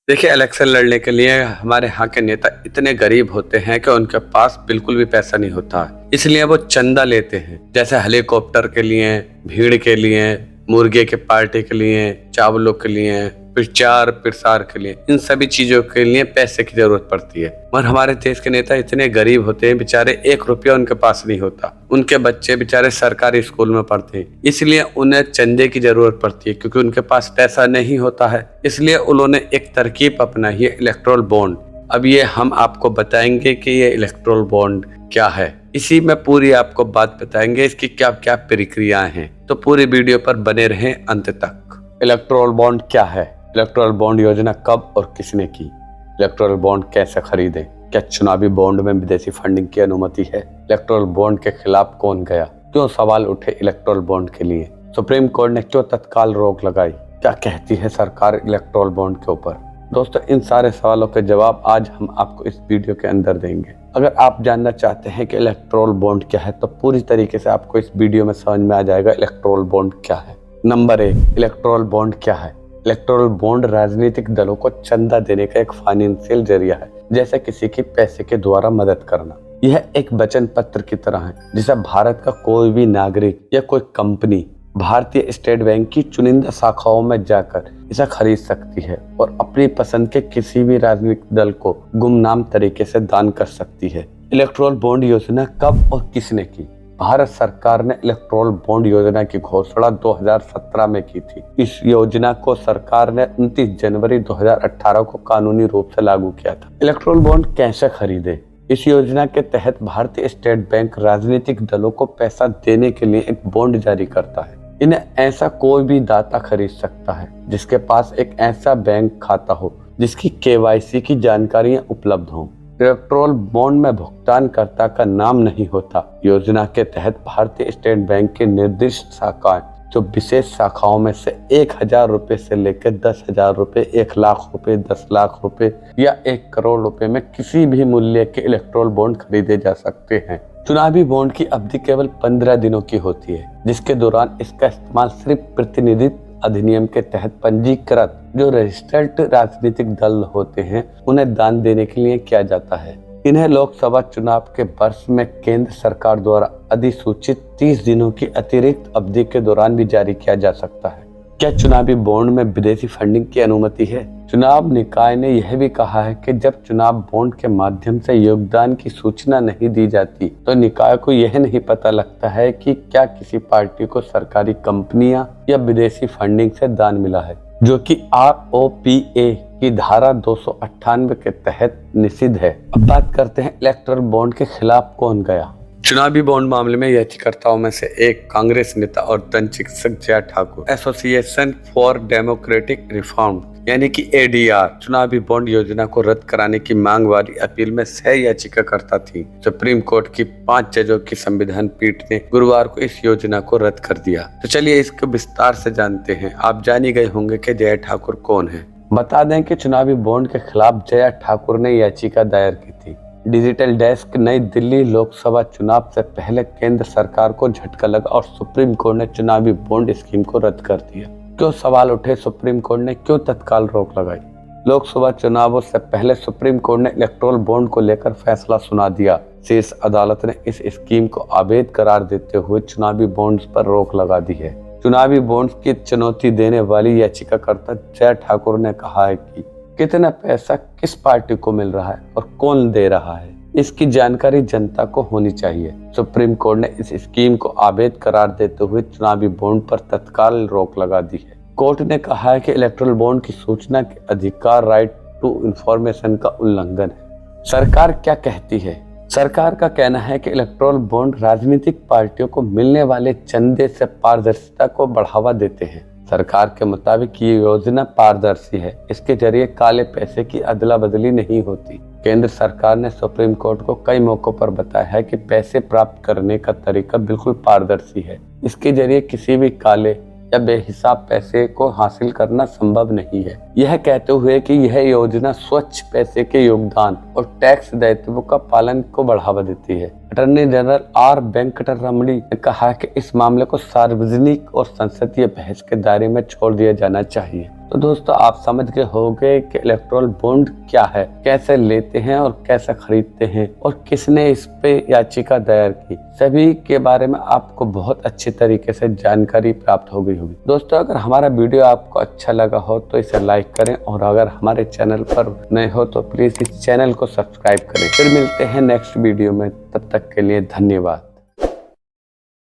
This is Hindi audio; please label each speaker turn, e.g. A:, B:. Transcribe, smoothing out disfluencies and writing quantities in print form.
A: देखिए, इलेक्शन लड़ने के लिए हमारे यहाँ के नेता इतने गरीब होते हैं कि उनके पास बिल्कुल भी पैसा नहीं होता है। इसलिए वो चंदा लेते हैं, जैसे हेलीकॉप्टर के लिए, भीड़ के लिए, मुर्गे के पार्टी के लिए, चावलों के लिए, प्रचार प्रसार के लिए, इन सभी चीजों के लिए पैसे की जरूरत पड़ती है। और हमारे देश के नेता इतने गरीब होते हैं, बेचारे 1 रुपया उनके पास नहीं होता। उनके बच्चे बेचारे सरकारी स्कूल में पढ़ते हैं, इसलिए उन्हें चंदे की जरूरत पड़ती है, क्योंकि उनके पास पैसा नहीं होता है। इसलिए उन्होंने एक तरकीब अपनाई है, इलेक्टोरल बॉन्ड। अब ये हम आपको बताएंगे कि ये इलेक्टोरल बॉन्ड क्या है। इसी में पूरी आपको बात बताएंगे, इसकी क्या क्या प्रक्रियाएं हैं। तो पूरी वीडियो पर बने रहें अंत तक। इलेक्टोरल बॉन्ड क्या है? इलेक्टोरल बॉन्ड योजना कब और किसने की? इलेक्टोरल बॉन्ड कैसे खरीदें? क्या चुनावी बॉन्ड में विदेशी फंडिंग की अनुमति है? इलेक्टोरल बॉन्ड के खिलाफ कौन गया? क्यों सवाल उठे इलेक्टोरल बॉन्ड के लिए? सुप्रीम कोर्ट ने क्यों तत्काल रोक लगाई? क्या कहती है सरकार इलेक्टोरल बॉन्ड के ऊपर? दोस्तों, इन सारे सवालों के जवाब आज हम आपको इस वीडियो के अंदर देंगे। अगर आप जानना चाहते हैं कि इलेक्टोरल बॉन्ड क्या है, तो पूरी तरीके से आपको इस वीडियो में समझ में आ जाएगा इलेक्टोरल बॉन्ड क्या है। नंबर 1, इलेक्टोरल बॉन्ड क्या है? इलेक्टोरल बॉन्ड राजनीतिक दलों को चंदा देने का एक फाइनेंशियल जरिया है, जैसे किसी की पैसे के द्वारा मदद करना। यह एक वचन पत्र की तरह है, जिसे भारत का कोई भी नागरिक या कोई कंपनी भारतीय स्टेट बैंक की चुनिंदा शाखाओं में जाकर इसे खरीद सकती है और अपनी पसंद के किसी भी राजनीतिक दल को गुमनाम तरीके से दान कर सकती है। इलेक्टोरल बॉन्ड योजना कब और किसने की? भारत सरकार ने इलेक्टोरल बॉन्ड योजना की घोषणा 2017 में की थी। इस योजना को सरकार ने 29 जनवरी 2018 को कानूनी रूप से लागू किया था। इलेक्टोरल बॉन्ड कैसे खरीदे? इस योजना के तहत भारतीय स्टेट बैंक राजनीतिक दलों को पैसा देने के लिए एक बॉन्ड जारी करता है। इन्हें ऐसा कोई भी दाता खरीद सकता है जिसके पास एक ऐसा बैंक खाता हो जिसकी केवाईसी की जानकारियां उपलब्ध हों। इलेक्टोरल बॉन्ड में भुगतानकर्ता का नाम नहीं होता। योजना के तहत भारतीय स्टेट बैंक की निर्दिष्ट शाखाएं, जो विशेष शाखाओं में से 1,000 रुपए से लेकर 10,000 रुपए, 1,00,000 रुपए, 10,00,000 रुपए या 1 करोड़ रुपए में किसी भी मूल्य के इलेक्टोरल बॉन्ड खरीदे जा सकते हैं। चुनावी बॉन्ड की अवधि केवल 15 दिनों की होती है, जिसके दौरान इसका इस्तेमाल सिर्फ प्रतिनिधित्व अधिनियम के तहत पंजीकृत जो रजिस्टर्ड राजनीतिक दल होते हैं उन्हें दान देने के लिए किया जाता है। इन्हें लोकसभा चुनाव के वर्ष में केंद्र सरकार द्वारा अधिसूचित 30 दिनों की अतिरिक्त अवधि के दौरान भी जारी किया जा सकता है। क्या चुनावी बॉन्ड में विदेशी फंडिंग की अनुमति है? चुनाव निकाय ने यह भी कहा है कि जब चुनाव बॉन्ड के माध्यम से योगदान की सूचना नहीं दी जाती, तो निकाय को यह नहीं पता लगता है कि क्या किसी पार्टी को सरकारी कंपनियां या विदेशी फंडिंग से दान मिला है, जो कि ROPA की धारा 298 के तहत निषिद्ध है। अब बात करते हैं इलेक्टोरल बॉन्ड के खिलाफ कौन गया। चुनावी बॉन्ड मामले में याचिकाकर्ताओं में से एक कांग्रेस नेता और दंत चिकित्सक जय Thakur, association for democratic reform यानी कि ADR, चुनावी बॉन्ड योजना को रद्द कराने की मांग वाली अपील में 6 याचिकाकर्ता थी। सुप्रीम कोर्ट की 5 जजों की संविधान पीठ ने गुरुवार को इस योजना को रद्द कर दिया। तो चलिए इसको विस्तार से जानते हैं। आप जान ही गए होंगे कि जय ठाकुर कौन है। बता दें कि चुनावी बॉन्ड के खिलाफ जय ठाकुर ने याचिका दायर की थी। डिजिटल डेस्क, नई दिल्ली। लोकसभा चुनाव से पहले केंद्र सरकार को झटका लगा और सुप्रीम कोर्ट ने चुनावी बॉन्ड स्कीम को रद्द कर दिया। क्यों सवाल उठे? सुप्रीम कोर्ट ने क्यों तत्काल रोक लगाई? लोकसभा चुनावों से पहले सुप्रीम कोर्ट ने इलेक्टोरल बॉन्ड को लेकर फैसला सुना दिया। शीर्ष अदालत ने इस स्कीम को अवैध करार देते हुए चुनावी बॉन्ड्स पर रोक लगा दी है। चुनावी बॉन्ड्स की चुनौती देने वाली याचिकाकर्ता जय ठाकुर ने कहा है कि कितना पैसा किस पार्टी को मिल रहा है और कौन दे रहा है, इसकी जानकारी जनता को होनी चाहिए। सुप्रीम कोर्ट ने इस स्कीम को अवैध करार देते हुए चुनावी बॉन्ड पर तत्काल रोक लगा दी है। कोर्ट ने कहा है कि इलेक्टोरल बॉन्ड की सूचना के अधिकार, राइट टू इंफॉर्मेशन का उल्लंघन है। सरकार क्या कहती है? सरकार का कहना है कि इलेक्टोरल बॉन्ड राजनीतिक पार्टियों को मिलने वाले चंदे से पारदर्शिता को बढ़ावा देते हैं। सरकार के मुताबिक ये योजना पारदर्शी है। इसके जरिए काले पैसे की अदला बदली नहीं होती। केंद्र सरकार ने सुप्रीम कोर्ट को कई मौकों पर बताया है कि पैसे प्राप्त करने का तरीका बिल्कुल पारदर्शी है। इसके जरिए किसी भी काले या बेहिसाब पैसे को हासिल करना संभव नहीं है। यह कहते हुए कि यह योजना स्वच्छ पैसे के योगदान और टैक्स दायित्वों का पालन को बढ़ावा देती है। अटॉर्नी जनरल R वेंकटरमणी ने कहा कि इस मामले को सार्वजनिक और संसदीय बहस के दायरे में छोड़ दिया जाना चाहिए। तो दोस्तों आप समझ गए होंगे कि इलेक्टोरल बॉन्ड क्या है, कैसे लेते हैं और कैसे खरीदते हैं और किसने इस पे याचिका दायर की, सभी के बारे में आपको बहुत अच्छी तरीके से जानकारी प्राप्त हो गई होगी। दोस्तों अगर हमारा वीडियो आपको अच्छा लगा हो तो इसे लाइक करें और अगर हमारे चैनल पर नए हो तो प्लीज इस चैनल को सब्सक्राइब करें। फिर मिलते हैं नेक्स्ट वीडियो में, तब तक के लिए धन्यवाद।